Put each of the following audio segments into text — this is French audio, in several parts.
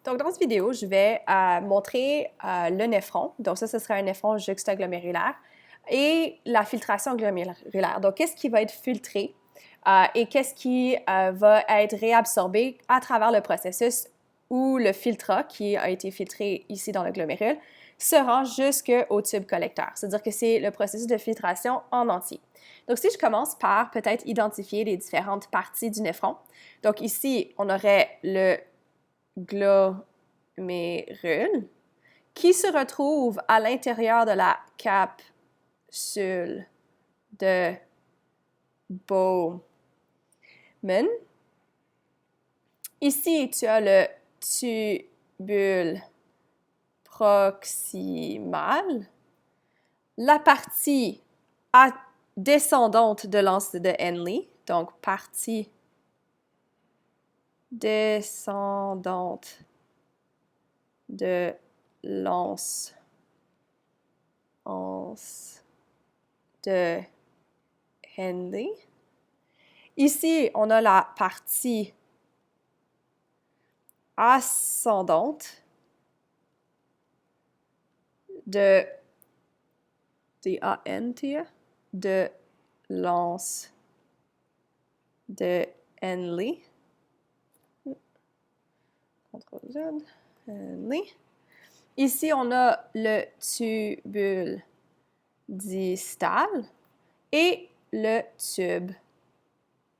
Donc, dans cette vidéo, je vais montrer le néphron. Donc, ça, ce sera un néphron juxtaglomérulaire et la filtration glomérulaire. Donc, qu'est-ce qui va être filtré et qu'est-ce qui va être réabsorbé à travers le processus où le filtrat, qui a été filtré ici dans le glomérule, se rend jusqu'au tube collecteur. C'est-à-dire que c'est le processus de filtration en entier. Donc, si je commence par peut-être identifier les différentes parties du néphron. Donc, ici, on aurait le glomérule qui se retrouve à l'intérieur de la capsule de Bowman. Ici, tu as le tubule proximal, la partie descendante de l'anse de Henle, donc partie descendante de l'anse de Henle. Ici, on a la partie ascendante de l'anse de Henle. CTRL-Z, Henle. Ici, on a le tubule distal et le tube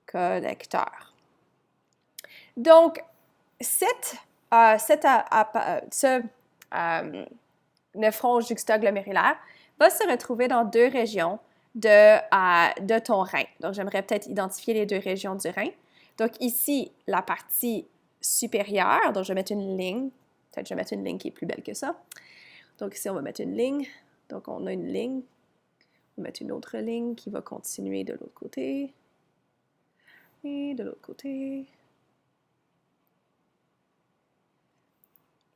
collecteur. Donc, ce néphron juxtaglomérulaire va se retrouver dans deux régions de ton rein. Donc, j'aimerais peut-être identifier les deux régions du rein. Donc, ici, la partie supérieure, donc je vais mettre une ligne. Peut-être que je vais mettre une ligne qui est plus belle que ça. Donc, ici, on va mettre une ligne. Donc, on a une ligne. On va mettre une autre ligne qui va continuer de l'autre côté. Et de l'autre côté.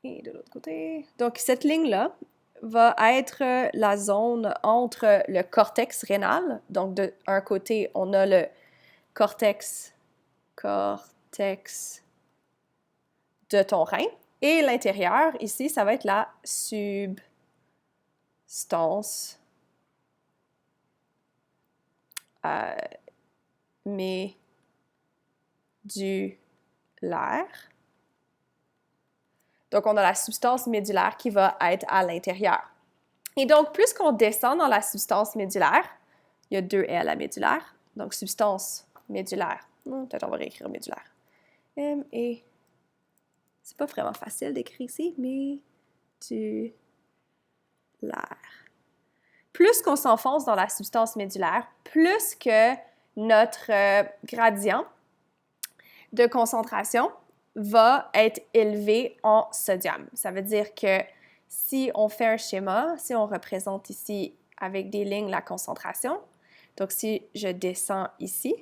Et de l'autre côté. Donc, cette ligne-là va être la zone entre le cortex rénal. Donc, d'un côté, on a le cortex de ton rein. Et l'intérieur, ici, ça va être la substance médulaire. Donc, on a la substance médulaire qui va être à l'intérieur. Et donc, plus qu'on descend dans la substance médulaire, il y a deux L à médulaire, donc substance médulaire. Peut-être on va réécrire médulaire. M-E. C'est pas vraiment facile d'écrire ici, médulaire. Plus qu'on s'enfonce dans la substance médulaire, plus que notre gradient de concentration va être élevé en sodium. Ça veut dire que si on fait un schéma, si on représente ici avec des lignes la concentration, donc si je descends ici,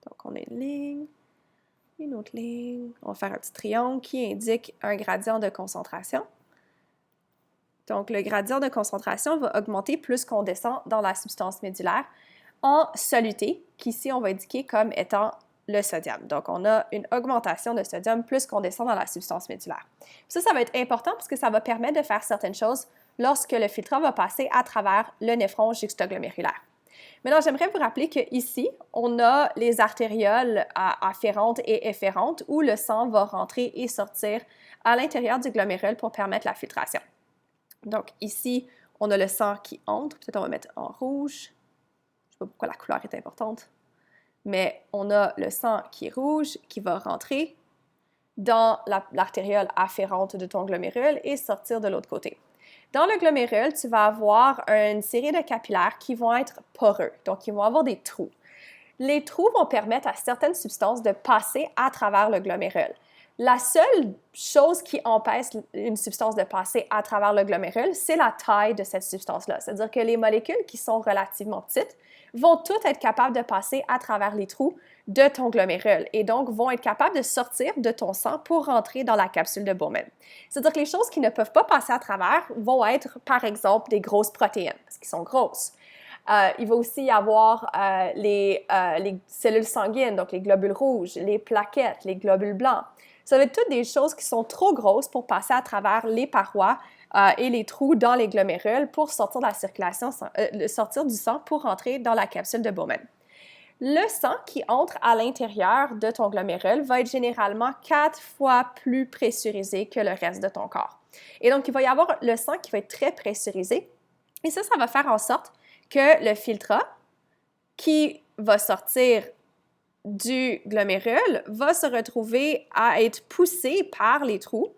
donc on a une ligne, une autre ligne, on va faire un petit triangle qui indique un gradient de concentration. Donc le gradient de concentration va augmenter plus qu'on descend dans la substance médulaire en soluté, qu'ici on va indiquer comme étant le sodium. Donc, on a une augmentation de sodium plus qu'on descend dans la substance médulaire. Ça va être important parce que ça va permettre de faire certaines choses lorsque le filtrat va passer à travers le néphron juxtaglomérulaire. Maintenant, j'aimerais vous rappeler qu'ici, on a les artérioles afférentes et efférentes où le sang va rentrer et sortir à l'intérieur du glomérule pour permettre la filtration. Donc, ici, on a le sang qui entre. Peut-être on va mettre en rouge. Je ne sais pas pourquoi la couleur est importante. Mais on a le sang qui est rouge, qui va rentrer dans l'artériole afférente de ton glomérule et sortir de l'autre côté. Dans le glomérule, tu vas avoir une série de capillaires qui vont être poreux, donc ils vont avoir des trous. Les trous vont permettre à certaines substances de passer à travers le glomérule. La seule chose qui empêche une substance de passer à travers le glomérule, c'est la taille de cette substance-là. C'est-à-dire que les molécules qui sont relativement petites vont toutes être capables de passer à travers les trous de ton glomérule et donc vont être capables de sortir de ton sang pour rentrer dans la capsule de Bowman. C'est-à-dire que les choses qui ne peuvent pas passer à travers vont être, par exemple, des grosses protéines, parce qu'elles sont grosses. Il va aussi y avoir les cellules sanguines, donc les globules rouges, les plaquettes, les globules blancs. Ça va être toutes des choses qui sont trop grosses pour passer à travers les parois et les trous dans les glomérules pour sortir de la circulation, sortir du sang pour rentrer dans la capsule de Bowman. Le sang qui entre à l'intérieur de ton glomérule va être généralement 4 fois plus pressurisé que le reste de ton corps. Et donc, il va y avoir le sang qui va être très pressurisé. Et ça va faire en sorte que le filtrat qui va sortir du glomérule va se retrouver à être poussé par les trous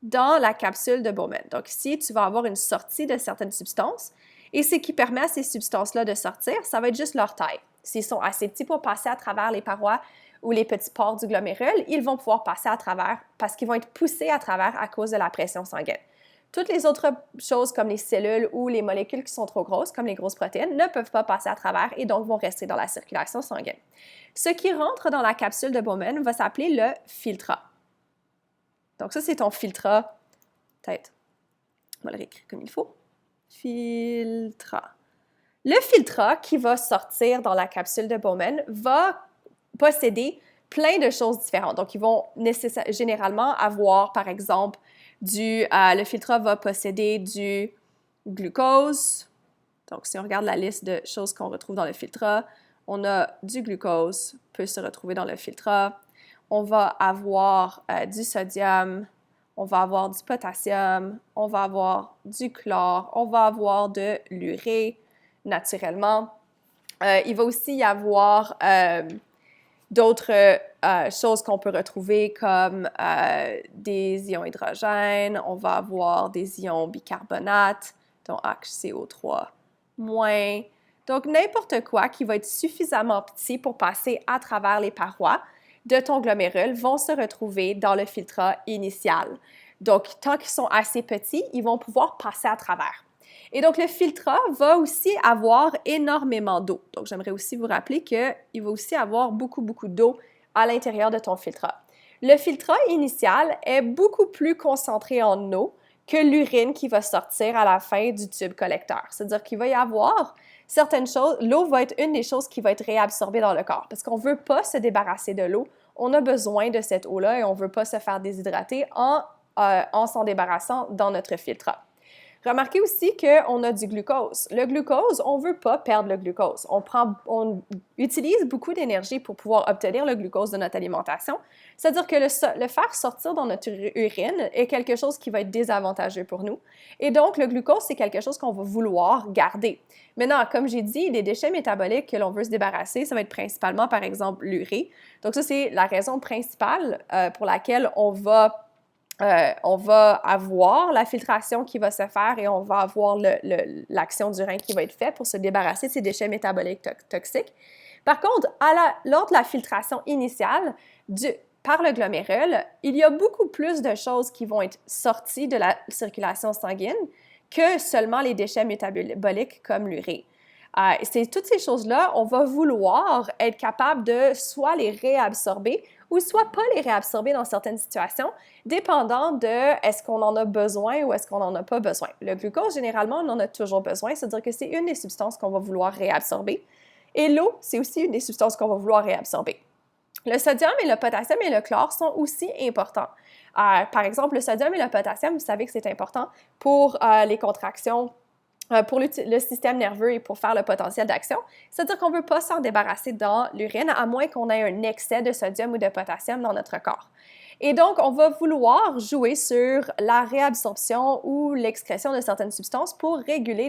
dans la capsule de Bowman. Donc ici, tu vas avoir une sortie de certaines substances et ce qui permet à ces substances-là de sortir, ça va être juste leur taille. S'ils sont assez petits pour passer à travers les parois ou les petits pores du glomérule, ils vont pouvoir passer à travers parce qu'ils vont être poussés à travers à cause de la pression sanguine. Toutes les autres choses comme les cellules ou les molécules qui sont trop grosses, comme les grosses protéines, ne peuvent pas passer à travers et donc vont rester dans la circulation sanguine. Ce qui rentre dans la capsule de Bowman va s'appeler le filtrat. Donc ça, c'est ton filtrat. Peut-être, on va le réécrire comme il faut. Filtrat. Le filtrat qui va sortir dans la capsule de Bowman va posséder plein de choses différentes. Donc, ils vont généralement avoir, par exemple, le filtrat va posséder du glucose. Donc, si on regarde la liste de choses qu'on retrouve dans le filtrat, on a du glucose, peut se retrouver dans le filtrat. On va avoir du sodium, on va avoir du potassium, on va avoir du chlore, on va avoir de l'urée, naturellement. Il va aussi y avoir d'autres choses qu'on peut retrouver comme des ions hydrogène, on va avoir des ions bicarbonate, donc HCO3-. Donc, n'importe quoi qui va être suffisamment petit pour passer à travers les parois de ton glomérule vont se retrouver dans le filtrat initial. Donc, tant qu'ils sont assez petits, ils vont pouvoir passer à travers. Et donc, le filtrat va aussi avoir énormément d'eau. Donc, j'aimerais aussi vous rappeler qu'il va aussi avoir beaucoup d'eau à l'intérieur de ton filtrat. Le filtrat initial est beaucoup plus concentré en eau que l'urine qui va sortir à la fin du tube collecteur. C'est-à-dire qu'il va y avoir certaines choses, l'eau va être une des choses qui va être réabsorbée dans le corps parce qu'on ne veut pas se débarrasser de l'eau. On a besoin de cette eau-là et on ne veut pas se faire déshydrater en s'en débarrassant dans notre filtrat. Remarquez aussi qu'on a du glucose. Le glucose, on ne veut pas perdre le glucose. On utilise beaucoup d'énergie pour pouvoir obtenir le glucose de notre alimentation. C'est-à-dire que le faire sortir dans notre urine est quelque chose qui va être désavantageux pour nous. Et donc, le glucose, c'est quelque chose qu'on va vouloir garder. Maintenant, comme j'ai dit, les déchets métaboliques que l'on veut se débarrasser, ça va être principalement, par exemple, l'urée. Donc ça, c'est la raison principale pour laquelle on va avoir la filtration qui va se faire et on va avoir l'action du rein qui va être faite pour se débarrasser de ces déchets métaboliques toxiques. Par contre, lors de la filtration initiale par le glomérule, il y a beaucoup plus de choses qui vont être sorties de la circulation sanguine que seulement les déchets métaboliques comme l'urée. C'est toutes ces choses-là, on va vouloir être capable de soit les réabsorber ou soit pas les réabsorber dans certaines situations, dépendant de est-ce qu'on en a besoin ou est-ce qu'on n'en a pas besoin. Le glucose, généralement, on en a toujours besoin, c'est-à-dire que c'est une des substances qu'on va vouloir réabsorber. Et l'eau, c'est aussi une des substances qu'on va vouloir réabsorber. Le sodium et le potassium et le chlore sont aussi importants. Par exemple, le sodium et le potassium, vous savez que c'est important pour les contractions, pour le système nerveux et pour faire le potentiel d'action. C'est-à-dire qu'on ne veut pas s'en débarrasser dans l'urine, à moins qu'on ait un excès de sodium ou de potassium dans notre corps. Et donc, on va vouloir jouer sur la réabsorption ou l'excrétion de certaines substances pour réguler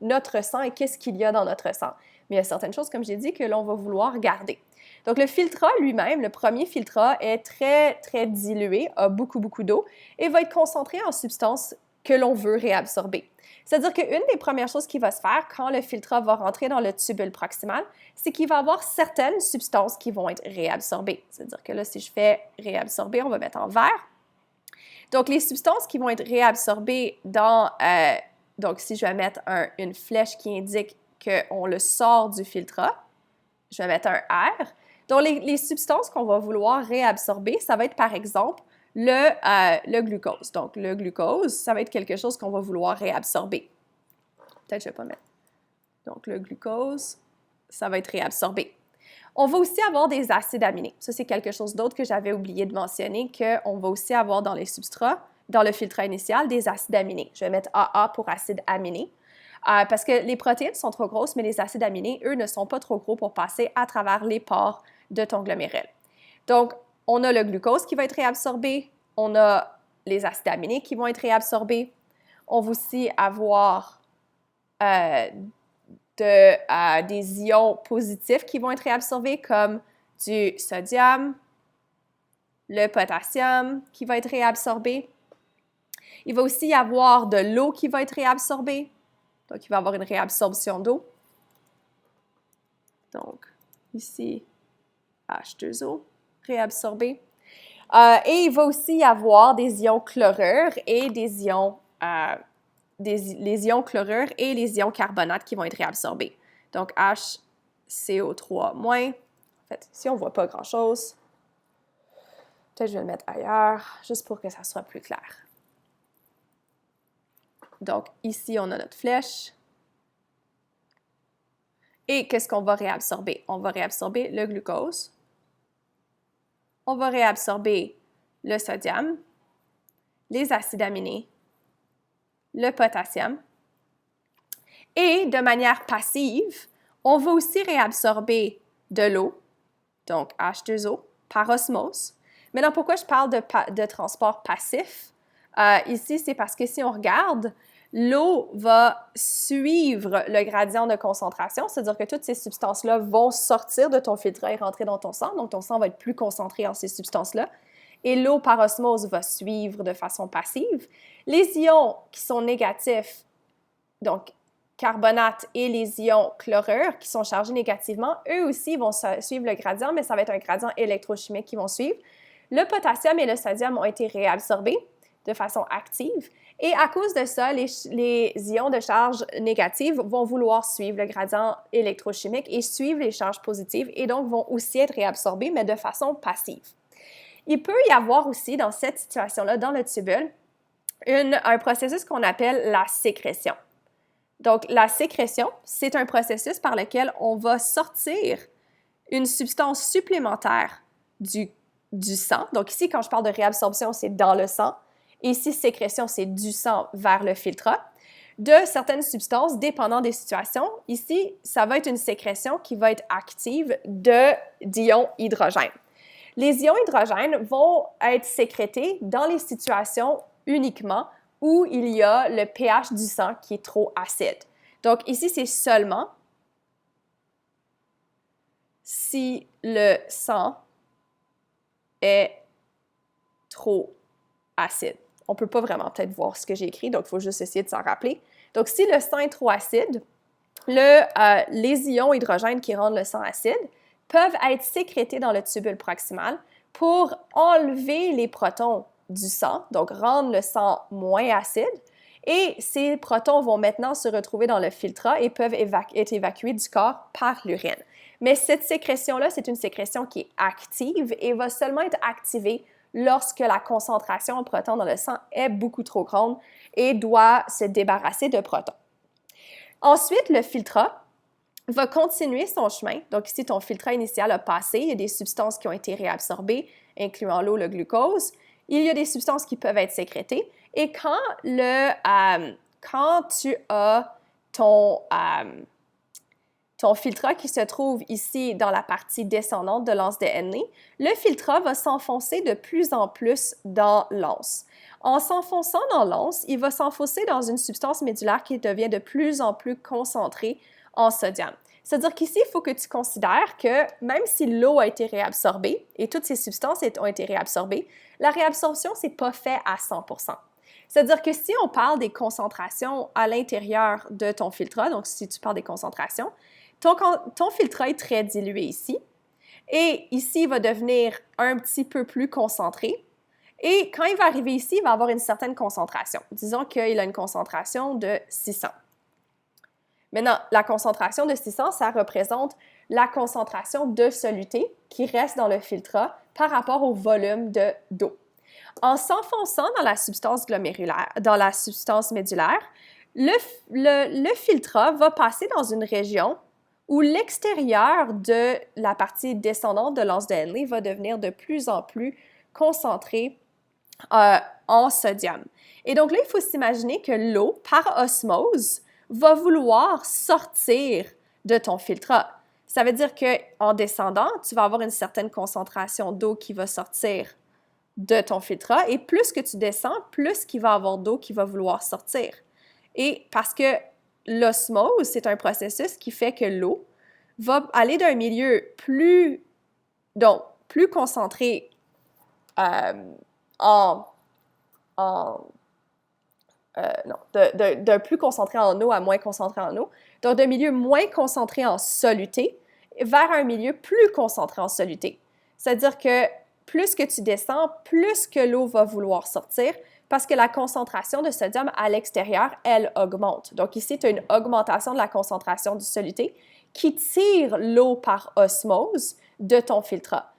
notre sang et qu'est-ce qu'il y a dans notre sang. Mais il y a certaines choses, comme j'ai dit, que l'on va vouloir garder. Donc, le filtrat lui-même, le premier filtrat, est très dilué, a beaucoup d'eau et va être concentré en substances que l'on veut réabsorber. C'est-à-dire qu'une des premières choses qui va se faire quand le filtrat va rentrer dans le tubule proximal, c'est qu'il va y avoir certaines substances qui vont être réabsorbées. C'est-à-dire que là, si je fais réabsorber, on va mettre en vert. Donc, les substances qui vont être réabsorbées donc, si je vais mettre une flèche qui indique qu'on le sort du filtrat, je vais mettre un R. Donc, les substances qu'on va vouloir réabsorber, ça va être par exemple le glucose. Donc, le glucose, ça va être quelque chose qu'on va vouloir réabsorber. Peut-être que je ne vais pas mettre. Donc, le glucose, ça va être réabsorbé. On va aussi avoir des acides aminés. Ça, c'est quelque chose d'autre que j'avais oublié de mentionner, qu'on va aussi avoir dans les substrats, dans le filtrat initial, des acides aminés. Je vais mettre AA pour acides aminés. Parce que les protéines sont trop grosses, mais les acides aminés, eux, ne sont pas trop gros pour passer à travers les pores de ton glomérule. Donc, on a le glucose qui va être réabsorbé, on a les acides aminés qui vont être réabsorbés. On va aussi avoir des ions positifs qui vont être réabsorbés, comme du sodium, le potassium qui va être réabsorbé. Il va aussi y avoir de l'eau qui va être réabsorbée. Donc, il va y avoir une réabsorption d'eau. Donc, ici, H2O, réabsorbé. Et il va aussi y avoir des ions chlorure et les ions chlorure et les ions carbonates qui vont être réabsorbés. Donc, HCO3-. En fait, ici, on ne voit pas grand-chose. Peut-être que je vais le mettre ailleurs, juste pour que ça soit plus clair. Donc, ici, on a notre flèche. Et qu'est-ce qu'on va réabsorber? On va réabsorber le glucose. On va réabsorber le sodium, les acides aminés, le potassium. Et de manière passive, on va aussi réabsorber de l'eau, donc H2O, par osmose. Maintenant, pourquoi je parle de transport passif? Ici, c'est parce que si on regarde, l'eau va suivre le gradient de concentration, c'est-à-dire que toutes ces substances-là vont sortir de ton filtrat et rentrer dans ton sang, donc ton sang va être plus concentré en ces substances-là. Et l'eau par osmose va suivre de façon passive. Les ions qui sont négatifs, donc carbonate et les ions chlorure qui sont chargés négativement, eux aussi vont suivre le gradient, mais ça va être un gradient électrochimique qui vont suivre. Le potassium et le sodium ont été réabsorbés de façon active. Et à cause de ça, les ions de charge négative vont vouloir suivre le gradient électrochimique et suivre les charges positives et donc vont aussi être réabsorbés, mais de façon passive. Il peut y avoir aussi dans cette situation-là, dans le tubule, un processus qu'on appelle la sécrétion. Donc, la sécrétion, c'est un processus par lequel on va sortir une substance supplémentaire du sang. Donc ici, quand je parle de réabsorption, c'est dans le sang. Et ici, sécrétion, c'est du sang vers le filtrat de certaines substances dépendant des situations. Ici, ça va être une sécrétion qui va être active d'ions hydrogène. Les ions hydrogène vont être sécrétés dans les situations uniquement où il y a le pH du sang qui est trop acide. Donc ici, c'est seulement si le sang est trop acide. On ne peut pas vraiment peut-être voir ce que j'ai écrit, donc il faut juste essayer de s'en rappeler. Donc, si le sang est trop acide, les ions hydrogène qui rendent le sang acide peuvent être sécrétés dans le tubule proximal pour enlever les protons du sang, donc rendre le sang moins acide. Et ces protons vont maintenant se retrouver dans le filtrat et peuvent être évacués du corps par l'urine. Mais cette sécrétion-là, c'est une sécrétion qui est active et va seulement être activée lorsque la concentration en protons dans le sang est beaucoup trop grande et doit se débarrasser de protons. Ensuite, le filtrat va continuer son chemin. Donc ici, ton filtrat initial a passé. Il y a des substances qui ont été réabsorbées, incluant l'eau, le glucose. Il y a des substances qui peuvent être sécrétées. Et quand tu as ton filtrat qui se trouve ici dans la partie descendante de l'anse de Henle, le filtrat va s'enfoncer de plus en plus dans l'anse. En s'enfonçant dans l'anse, il va s'enfoncer dans une substance médulaire qui devient de plus en plus concentrée en sodium. C'est-à-dire qu'ici, il faut que tu considères que même si l'eau a été réabsorbée et toutes ces substances ont été réabsorbées, la réabsorption, ce n'est pas fait à 100%. C'est-à-dire que si on parle des concentrations à l'intérieur de ton filtrat, donc si tu parles des concentrations, ton filtrat est très dilué ici. Et ici, il va devenir un petit peu plus concentré. Et quand il va arriver ici, il va avoir une certaine concentration. Disons qu'il a une concentration de 600. Maintenant, la concentration de 600, ça représente la concentration de soluté qui reste dans le filtrat par rapport au volume d'eau. En s'enfonçant dans la substance glomérulaire, dans la substance médulaire, le filtrat va passer dans une région où l'extérieur de la partie descendante de l'anse de Henle va devenir de plus en plus concentré en sodium. Et donc là, il faut s'imaginer que l'eau, par osmose, va vouloir sortir de ton filtrat. Ça veut dire qu'en descendant, tu vas avoir une certaine concentration d'eau qui va sortir de ton filtrat et plus que tu descends, plus qu'il va y avoir d'eau qui va vouloir sortir. Et parce que l'osmose, c'est un processus qui fait que l'eau va aller d'un milieu plus concentré d'un plus concentré en eau à moins concentré en eau, donc d'un milieu moins concentré en soluté vers un milieu plus concentré en soluté. C'est-à-dire que plus que tu descends, plus que l'eau va vouloir sortir parce que la concentration de sodium à l'extérieur, elle augmente. Donc ici, tu as une augmentation de la concentration du soluté qui tire l'eau par osmose de ton filtrat.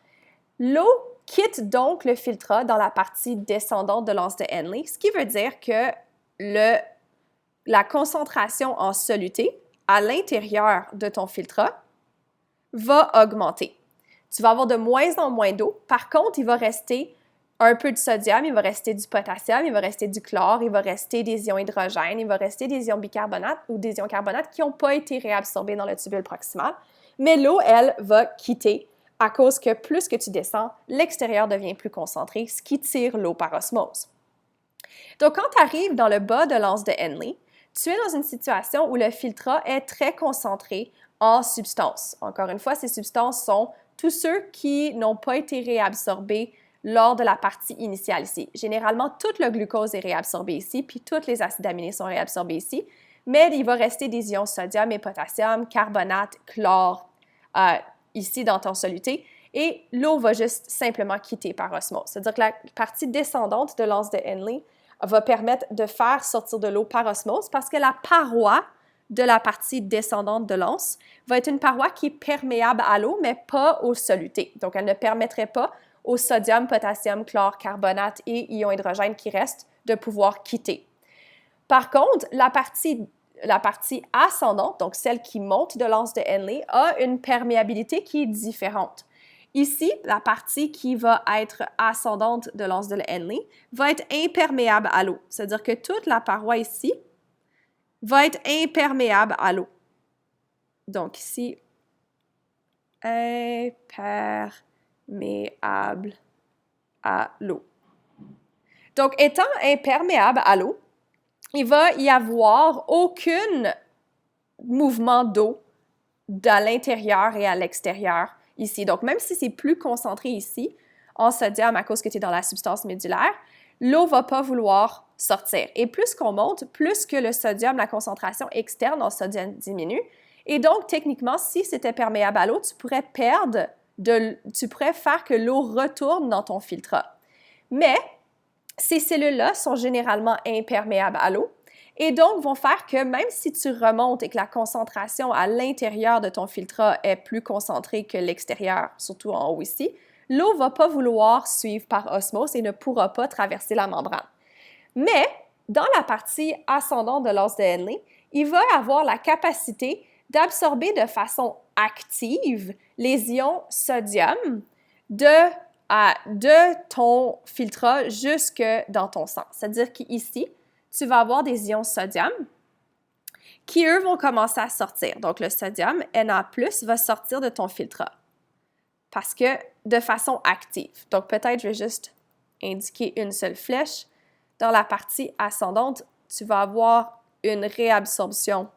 L'eau quitte donc le filtrat dans la partie descendante de l'anse de Henle, ce qui veut dire que la concentration en soluté à l'intérieur de ton filtrat va augmenter. Tu vas avoir de moins en moins d'eau. Par contre, il va rester un peu de sodium, il va rester du potassium, il va rester du chlore, il va rester des ions hydrogène, il va rester des ions bicarbonate ou des ions carbonate qui n'ont pas été réabsorbés dans le tubule proximal. Mais l'eau, elle, va quitter à cause que plus que tu descends, l'extérieur devient plus concentré, ce qui tire l'eau par osmose. Donc, quand tu arrives dans le bas de l'anse de Henle, tu es dans une situation où le filtrat est très concentré en substances. Encore une fois, ces substances sont tous ceux qui n'ont pas été réabsorbés lors de la partie initiale ici. Généralement, tout le glucose est réabsorbé ici, puis tous les acides aminés sont réabsorbés ici, mais il va rester des ions sodium et potassium, carbonate, chlore, ici dans ton soluté, et l'eau va juste simplement quitter par osmose. C'est-à-dire que la partie descendante de l'anse de Henle va permettre de faire sortir de l'eau par osmose parce que la paroi de la partie descendante de l'anse va être une paroi qui est perméable à l'eau, mais pas au soluté. Donc, elle ne permettrait pas au sodium, potassium, chlore, carbonate et ions hydrogène qui restent de pouvoir quitter. Par contre, la partie ascendante, donc celle qui monte de l'anse de Henle, a une perméabilité qui est différente. Ici, la partie qui va être ascendante de l'anse de Henle va être imperméable à l'eau. C'est-à-dire que toute la paroi ici va être imperméable à l'eau. Donc ici, imperméable à l'eau. Donc, étant imperméable à l'eau, il va y avoir aucun mouvement d'eau à l'intérieur et à l'extérieur ici. Donc, même si c'est plus concentré ici, en sodium à cause que tu es dans la substance médulaire, l'eau ne va pas vouloir sortir. Et plus qu'on monte, plus que le sodium, la concentration externe en sodium diminue. Et donc, techniquement, si c'était perméable à l'eau, tu pourrais faire que l'eau retourne dans ton filtrat. Mais ces cellules-là sont généralement imperméables à l'eau et donc vont faire que même si tu remontes et que la concentration à l'intérieur de ton filtrat est plus concentrée que l'extérieur, surtout en haut ici, l'eau ne va pas vouloir suivre par osmose et ne pourra pas traverser la membrane. Mais dans la partie ascendante de l'anse de Henle, il va avoir la capacité d'absorber de façon active les ions sodium de ton filtrat jusque dans ton sang. C'est-à-dire qu'ici, tu vas avoir des ions sodium qui, eux, vont commencer à sortir. Donc, le sodium, Na+, va sortir de ton filtrat parce que de façon active. Donc, peut-être je vais juste indiquer une seule flèche. Dans la partie ascendante, tu vas avoir une réabsorption.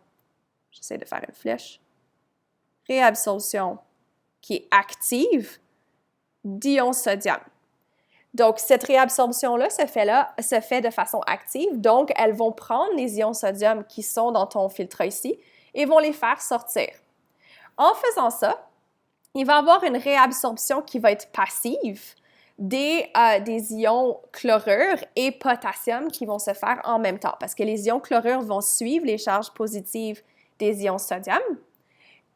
J'essaie de faire une flèche. Réabsorption qui est active d'ions sodium. Donc, cette réabsorption-là se fait de façon active. Donc, elles vont prendre les ions sodium qui sont dans ton filtre ici et vont les faire sortir. En faisant ça, il va y avoir une réabsorption qui va être passive des ions chlorure et potassium qui vont se faire en même temps parce que les ions chlorure vont suivre les charges positives des ions sodium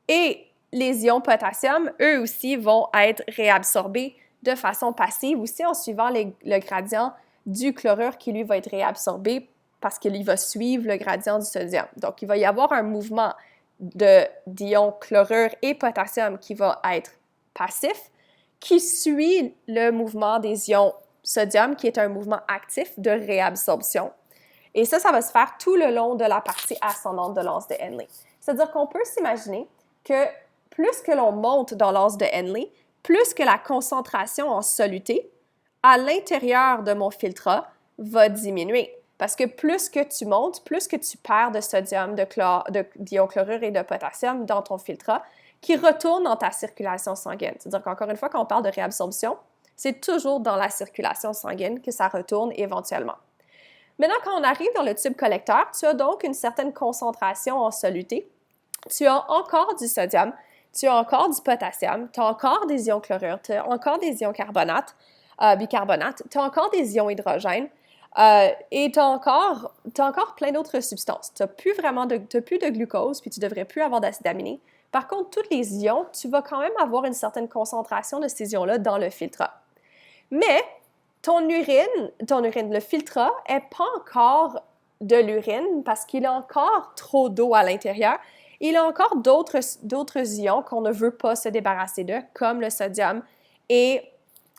et les ions potassium, eux aussi, vont être réabsorbés de façon passive aussi en suivant le gradient du chlorure qui, lui, va être réabsorbé parce qu'il va suivre le gradient du sodium. Donc, il va y avoir un mouvement d'ions chlorure et potassium qui va être passif, qui suit le mouvement des ions sodium, qui est un mouvement actif de réabsorption. Et ça va se faire tout le long de la partie ascendante de l'anse de Henle. C'est-à-dire qu'on peut s'imaginer que plus que l'on monte dans l'anse de Henle, plus que la concentration en soluté à l'intérieur de mon filtrat va diminuer. Parce que plus que tu montes, plus que tu perds de sodium, d'ion chlorure et de potassium dans ton filtrat qui retourne dans ta circulation sanguine. C'est-à-dire qu'encore une fois, quand on parle de réabsorption, c'est toujours dans la circulation sanguine que ça retourne éventuellement. Maintenant, quand on arrive dans le tube collecteur, tu as donc une certaine concentration en soluté. Tu as encore du sodium, tu as encore du potassium, tu as encore des ions chlorure, tu as encore des ions bicarbonate, tu as encore des ions hydrogène et tu as encore plein d'autres substances. Tu n'as plus de glucose, puis tu ne devrais plus avoir d'acide aminé. Par contre, tous les ions, tu vas quand même avoir une certaine concentration de ces ions-là dans le filtrat. Mais ton urine, le filtrat, n'est pas encore de l'urine parce qu'il a encore trop d'eau à l'intérieur. Il a encore d'autres ions qu'on ne veut pas se débarrasser de, comme le sodium et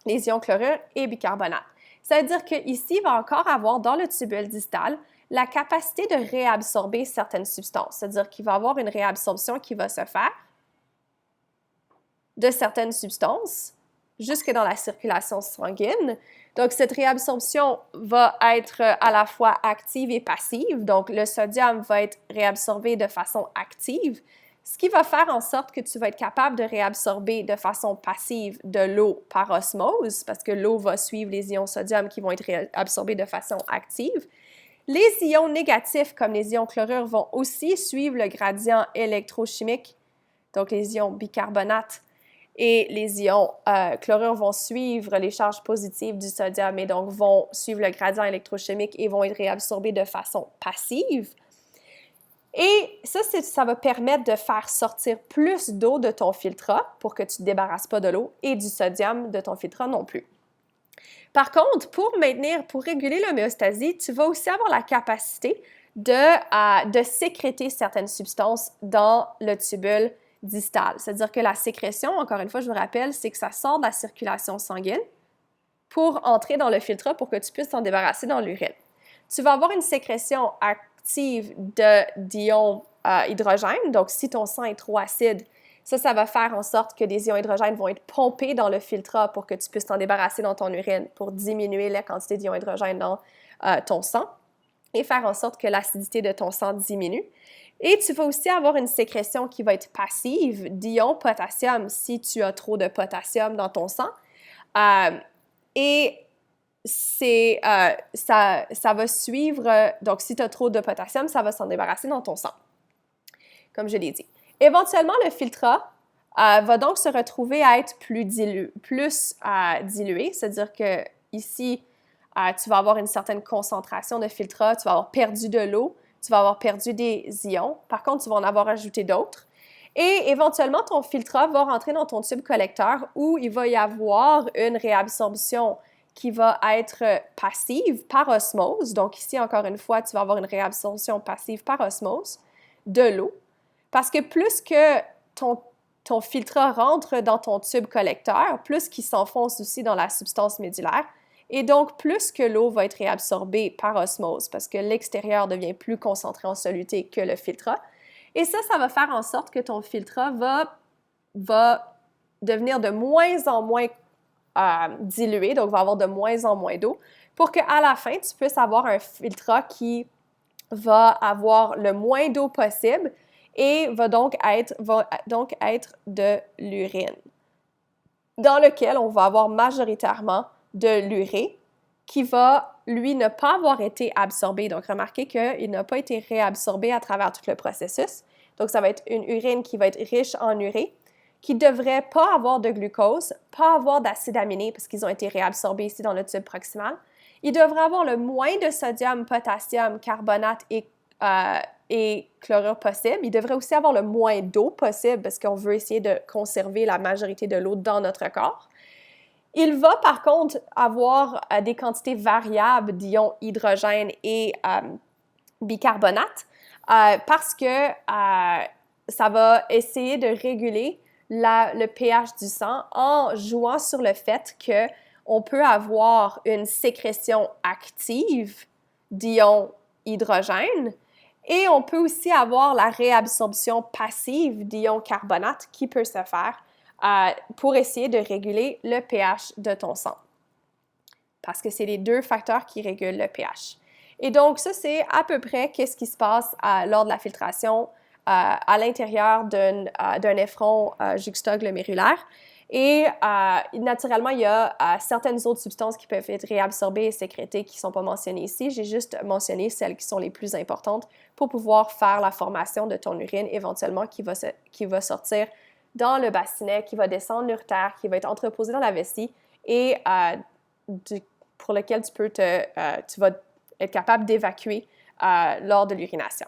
les ions chlorure et bicarbonate. Ça veut dire qu'ici, il va encore avoir dans le tubule distal la capacité de réabsorber certaines substances. C'est-à-dire qu'il va avoir une réabsorption qui va se faire de certaines substances jusque dans la circulation sanguine. Donc, cette réabsorption va être à la fois active et passive. Donc, le sodium va être réabsorbé de façon active, ce qui va faire en sorte que tu vas être capable de réabsorber de façon passive de l'eau par osmose, parce que l'eau va suivre les ions sodium qui vont être réabsorbés de façon active. Les ions négatifs, comme les ions chlorure, vont aussi suivre le gradient électrochimique, donc les ions bicarbonate et les ions chlorure vont suivre les charges positives du sodium et donc vont suivre le gradient électrochimique et vont être réabsorbés de façon passive. Et ça va permettre de faire sortir plus d'eau de ton filtrat pour que tu ne te débarrasses pas de l'eau et du sodium de ton filtrat non plus. Par contre, pour réguler l'homéostasie, tu vas aussi avoir la capacité de sécréter certaines substances dans le tubule distal. C'est-à-dire que la sécrétion, encore une fois, je vous rappelle, c'est que ça sort de la circulation sanguine pour entrer dans le filtrat pour que tu puisses t'en débarrasser dans l'urine. Tu vas avoir une sécrétion active d'ions hydrogène. Donc, si ton sang est trop acide, ça va faire en sorte que des ions hydrogène vont être pompés dans le filtrat pour que tu puisses t'en débarrasser dans ton urine pour diminuer la quantité d'ions hydrogène dans ton sang et faire en sorte que l'acidité de ton sang diminue. Et tu vas aussi avoir une sécrétion qui va être passive d'ions potassium si tu as trop de potassium dans ton sang. Et ça va suivre, donc si tu as trop de potassium, ça va s'en débarrasser dans ton sang, comme je l'ai dit. Éventuellement, le filtrat va donc se retrouver à être plus dilué, c'est-à-dire que ici, tu vas avoir une certaine concentration de filtrat, tu vas avoir perdu de l'eau, tu vas avoir perdu des ions. Par contre, tu vas en avoir ajouté d'autres. Et éventuellement, ton filtrat va rentrer dans ton tube collecteur où il va y avoir une réabsorption qui va être passive par osmose. Donc ici, encore une fois, tu vas avoir une réabsorption passive par osmose de l'eau. Parce que plus que ton filtrat rentre dans ton tube collecteur, plus qu'il s'enfonce aussi dans la substance médulaire, et donc plus que l'eau va être réabsorbée par osmose, parce que l'extérieur devient plus concentré en soluté que le filtrat. Et ça va faire en sorte que ton filtrat va devenir de moins en moins dilué, donc va avoir de moins en moins d'eau, pour qu'à la fin, tu puisses avoir un filtrat qui va avoir le moins d'eau possible et va donc être de l'urine, dans lequel on va avoir majoritairement de l'urée qui va, lui, ne pas avoir été absorbé. Donc, remarquez qu'il n'a pas été réabsorbé à travers tout le processus. Donc, ça va être une urine qui va être riche en urée, qui ne devrait pas avoir de glucose, pas avoir d'acide aminé parce qu'ils ont été réabsorbés ici dans le tube proximal. Il devrait avoir le moins de sodium, potassium, carbonate et chlorure possible. Il devrait aussi avoir le moins d'eau possible parce qu'on veut essayer de conserver la majorité de l'eau dans notre corps. Il va par contre avoir des quantités variables d'ions hydrogène et bicarbonate parce que ça va essayer de réguler le pH du sang en jouant sur le fait qu'on peut avoir une sécrétion active d'ions hydrogène et on peut aussi avoir la réabsorption passive d'ions carbonate qui peut se faire pour essayer de réguler le pH de ton sang. Parce que c'est les deux facteurs qui régulent le pH. Et donc, ça, c'est à peu près qu'est-ce qui se passe lors de la filtration à l'intérieur d'un néphron juxtaglomérulaire. Et naturellement, il y a certaines autres substances qui peuvent être réabsorbées et sécrétées qui ne sont pas mentionnées ici. J'ai juste mentionné celles qui sont les plus importantes pour pouvoir faire la formation de ton urine éventuellement qui va sortir dans le bassinet, qui va descendre l'urétère, qui va être entreposé dans la vessie et pour lequel tu vas être capable d'évacuer lors de l'urination.